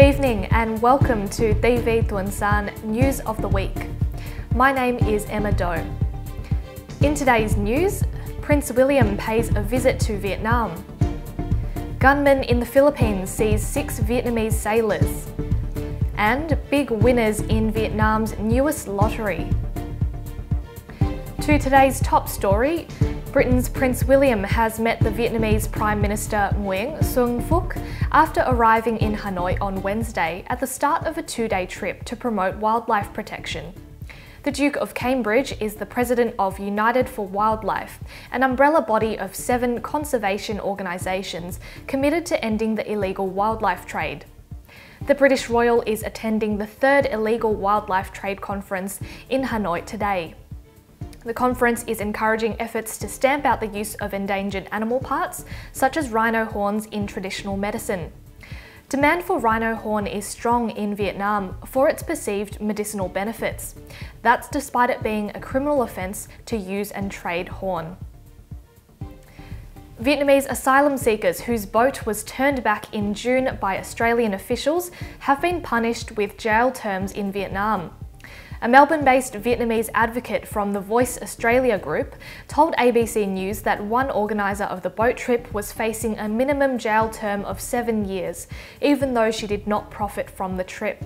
Good evening and welcome to TiVi Tuần-san News of the Week. My name is Emma Doe. In today's news, Prince William pays a visit to Vietnam. Gunman in the Philippines sees 6 Vietnamese sailors. And big winners in Vietnam's newest lottery. To today's top story, Britain's Prince William has met the Vietnamese Prime Minister Nguyen Xuân Phúc after arriving in Hanoi on Wednesday at the start of a 2-day trip to promote wildlife protection. The Duke of Cambridge is the president of United for Wildlife, an umbrella body of 7 conservation organisations committed to ending the illegal wildlife trade. The British Royal is attending the 3rd Illegal Wildlife Trade Conference in Hanoi today. The conference is encouraging efforts to stamp out the use of endangered animal parts, such as rhino horns, in traditional medicine. Demand for rhino horn is strong in Vietnam for its perceived medicinal benefits. That's despite it being a criminal offence to use and trade horn. Vietnamese asylum seekers whose boat was turned back in June by Australian officials have been punished with jail terms in Vietnam. A Melbourne-based Vietnamese advocate from the Voice Australia group told ABC News that one organiser of the boat trip was facing a minimum jail term of 7 years, even though she did not profit from the trip.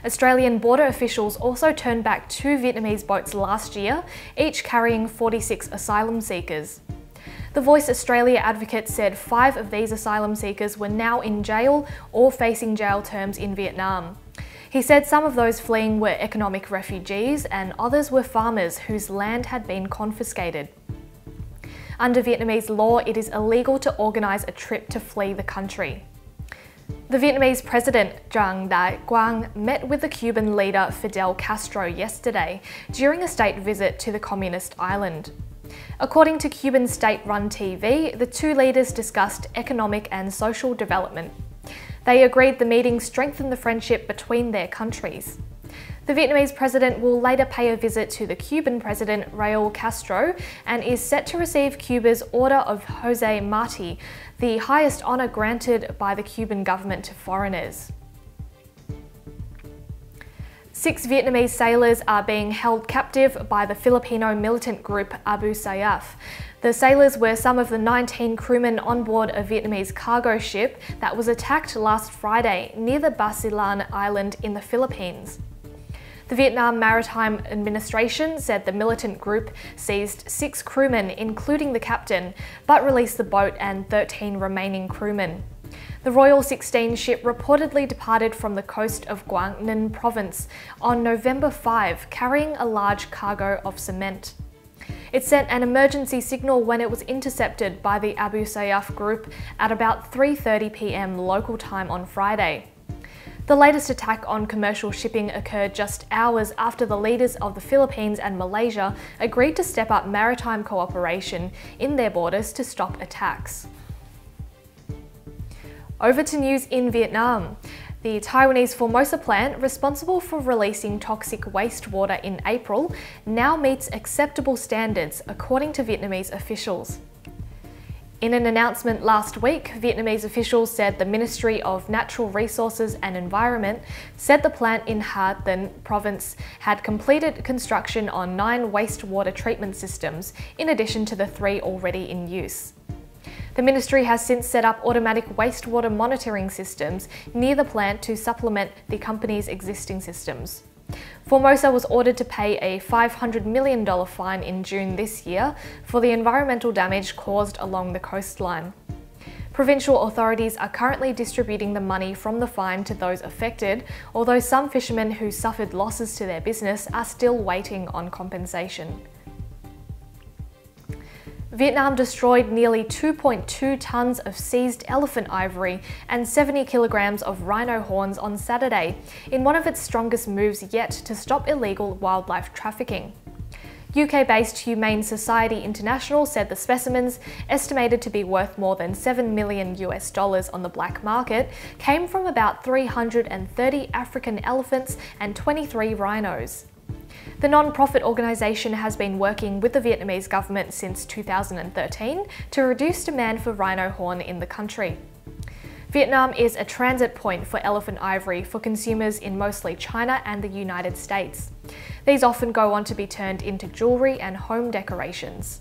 Australian border officials also turned back 2 Vietnamese boats last year, each carrying 46 asylum seekers. The Voice Australia advocate said 5 of these asylum seekers were now in jail or facing jail terms in Vietnam. He said some of those fleeing were economic refugees and others were farmers whose land had been confiscated. Under Vietnamese law, it is illegal to organise a trip to flee the country. The Vietnamese president, Trần Đại Quang, met with the Cuban leader Fidel Castro yesterday during a state visit to the communist island. According to Cuban state-run TV, the 2 leaders discussed economic and social development. They agreed the meeting strengthened the friendship between their countries. The Vietnamese president will later pay a visit to the Cuban president Raul Castro and is set to receive Cuba's Order of Jose Marti, the highest honour granted by the Cuban government to foreigners. 6 Vietnamese sailors are being held captive by the Filipino militant group Abu Sayyaf. The sailors were some of the 19 crewmen on board a Vietnamese cargo ship that was attacked last Friday near the Basilan Island in the Philippines. The Vietnam Maritime Administration said the militant group seized 6 crewmen, including the captain, but released the boat and 13 remaining crewmen. The Royal 16 ship reportedly departed from the coast of Quang Ninh province on November 5, carrying a large cargo of cement. It sent an emergency signal when it was intercepted by the Abu Sayyaf group at about 3:30 p.m. local time on Friday. The latest attack on commercial shipping occurred just hours after the leaders of the Philippines and Malaysia agreed to step up maritime cooperation in their borders to stop attacks. Over to news in Vietnam. The Taiwanese Formosa plant, responsible for releasing toxic wastewater in April, now meets acceptable standards, according to Vietnamese officials. In an announcement last week, Vietnamese officials said the Ministry of Natural Resources and Environment said the plant in Ha Tinh province had completed construction on 9 wastewater treatment systems, in addition to the 3 already in use. The ministry has since set up automatic wastewater monitoring systems near the plant to supplement the company's existing systems. Formosa was ordered to pay a $500 million fine in June this year for the environmental damage caused along the coastline. Provincial authorities are currently distributing the money from the fine to those affected, although some fishermen who suffered losses to their business are still waiting on compensation. Vietnam destroyed nearly 2.2 tonnes of seized elephant ivory and 70 kilograms of rhino horns on Saturday, in one of its strongest moves yet to stop illegal wildlife trafficking. UK-based Humane Society International said the specimens, estimated to be worth more than $7 million on the black market, came from about 330 African elephants and 23 rhinos. The non-profit organisation has been working with the Vietnamese government since 2013 to reduce demand for rhino horn in the country. Vietnam is a transit point for elephant ivory for consumers in mostly China and the United States. These often go on to be turned into jewellery and home decorations.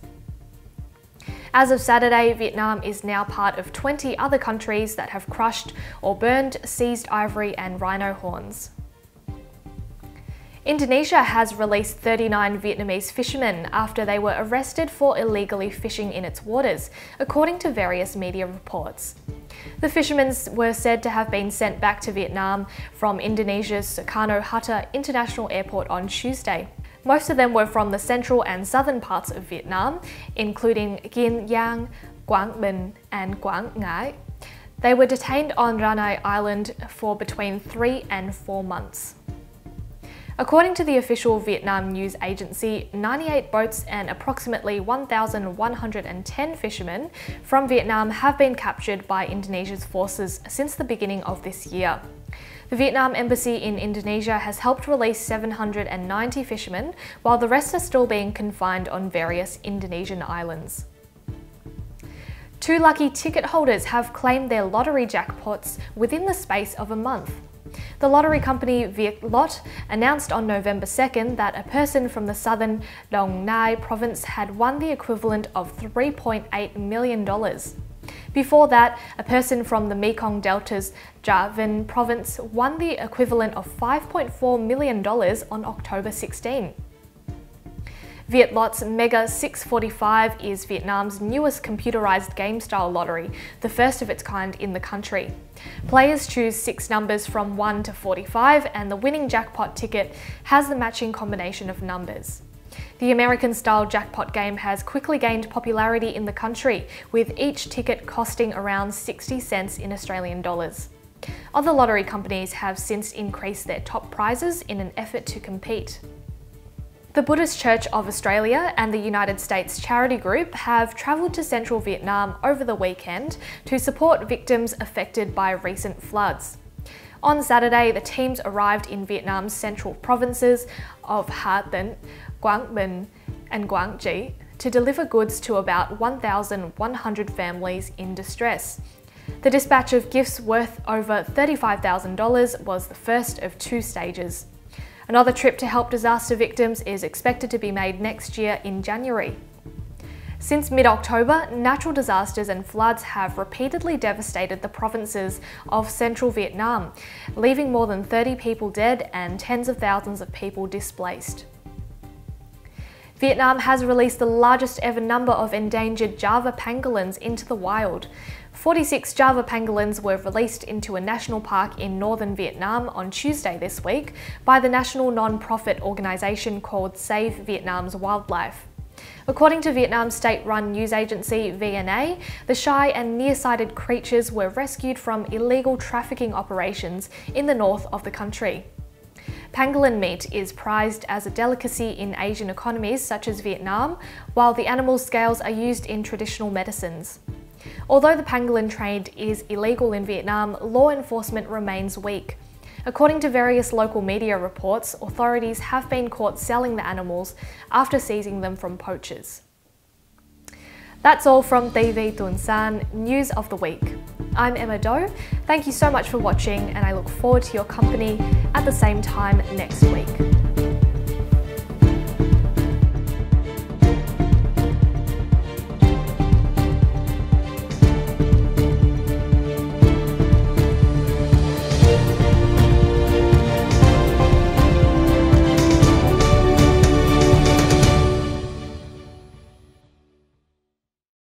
As of Saturday, Vietnam is now part of 20 other countries that have crushed or burned seized ivory and rhino horns. Indonesia has released 39 Vietnamese fishermen after they were arrested for illegally fishing in its waters, according to various media reports. The fishermen were said to have been sent back to Vietnam from Indonesia's Soekarno-Hatta International Airport on Tuesday. Most of them were from the central and southern parts of Vietnam, including Kiên Giang, Quảng Bình, and Quảng Ngãi. They were detained on Ranai Island for between 3 and 4 months. According to the official Vietnam news agency, 98 boats and approximately 1,110 fishermen from Vietnam have been captured by Indonesia's forces since the beginning of this year. The Vietnam embassy in Indonesia has helped release 790 fishermen, while the rest are still being confined on various Indonesian islands. 2 lucky ticket holders have claimed their lottery jackpots within the space of a month. The lottery company Vietlott announced on November 2nd that a person from the southern Dong Nai province had won the equivalent of $3.8 million. Before that, a person from the Mekong Delta's Gia Vinh province won the equivalent of $5.4 million on October 16. Vietlott's Mega 645 is Vietnam's newest computerized game-style lottery, the first of its kind in the country. Players choose 6 numbers from 1 to 45, and the winning jackpot ticket has the matching combination of numbers. The American-style jackpot game has quickly gained popularity in the country, with each ticket costing around 60 cents in Australian dollars. Other lottery companies have since increased their top prizes in an effort to compete. The Buddhist Church of Australia and the United States charity group have travelled to central Vietnam over the weekend to support victims affected by recent floods. On Saturday, the teams arrived in Vietnam's central provinces of Hà Tĩnh, Quảng Bình, and Quảng Trị to deliver goods to about 1,100 families in distress. The dispatch of gifts worth over $35,000 was the first of 2 stages. Another trip to help disaster victims is expected to be made next year in January. Since mid-October, natural disasters and floods have repeatedly devastated the provinces of central Vietnam, leaving more than 30 people dead and tens of thousands of people displaced. Vietnam has released the largest ever number of endangered Java pangolins into the wild. 46 Java pangolins were released into a national park in northern Vietnam on Tuesday this week by the national non-profit organisation called Save Vietnam's Wildlife. According to Vietnam's state-run news agency VNA, the shy and nearsighted creatures were rescued from illegal trafficking operations in the north of the country. Pangolin meat is prized as a delicacy in Asian economies such as Vietnam, while the animal's scales are used in traditional medicines. Although the pangolin trade is illegal in Vietnam, law enforcement remains weak. According to various local media reports, authorities have been caught selling the animals after seizing them from poachers. That's all from TiVi Tuần-san News of the Week. I'm Emma Doe. Thank you so much for watching, and I look forward to your company at the same time next week.